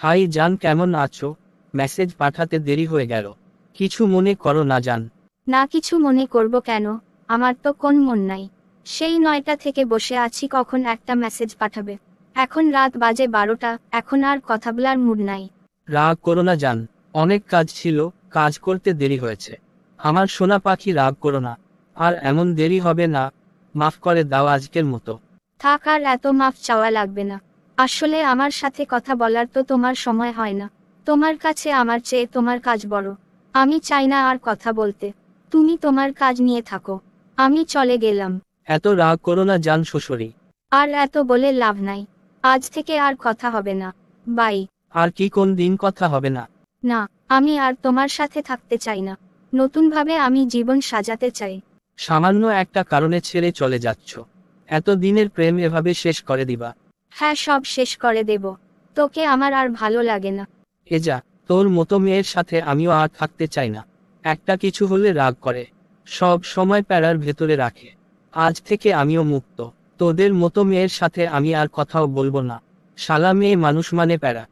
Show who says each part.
Speaker 1: High জান, কেমন আছো? মেসেজ পাঠাতে দেরি হয়ে গেল। কিছু মনে করো না জান।
Speaker 2: না, কিছু মনে করব কেন? আমার তো কোন মন নাই। সেই 9টা থেকে বসে আছি কখন একটা মেসেজ পাঠাবে। এখন রাত বাজে 12টা, এখন আর কথা বলার মুড নাই।
Speaker 1: রাগ করো না জান, অনেক কাজ ছিল, কাজ করতে দেরি হয়েছে। আমার সোনা পাখি, রাগ করো না। আর এমন দেরি হবে না, মাফ করে দাও আজকের মতো।
Speaker 2: থাক, আর এত মাফ চাওয়া লাগবে না। আসলে আমার সাথে কথা বলার তো তোমার সময় হয় না। তোমার কাছে আমার চেয়ে তোমার কাজ বড়। আমি চাই না আর কথা বলতে। তুমি তোমার কাজ নিয়ে থাকো, আমি চলে গেলাম।
Speaker 1: এত রাগ করো না জান শ্বশুরি।
Speaker 2: আর এত বলে লাভ নাই। আজ থেকে আর কথা হবে না। বাই।
Speaker 1: আর কি কোন দিন কথা হবে না?
Speaker 2: না, আমি আর তোমার সাথে থাকতে চাই না। নতুনভাবে আমি জীবন সাজাতে চাই।
Speaker 1: সামান্য একটা কারণে ছেড়ে চলে যাচ্ছ? এত দিনের প্রেম এভাবে শেষ করে দিবা?
Speaker 2: হ্যাঁ, সব শেষ করে দেব। তোকে আমার আর ভালো লাগে না।
Speaker 1: এ যা, তোর মতো মেয়ের সাথে আমিও আর থাকতে চাই না। একটা কিছু হলে রাগ করে, সব সময় প্যারার ভেতরে রাখে। আজ থেকে আমিও মুক্ত। তোদের মতো মেয়ের সাথে আমি আর কথাও বলবো না। শালা মেয়ে মানুষ মানে প্যারা।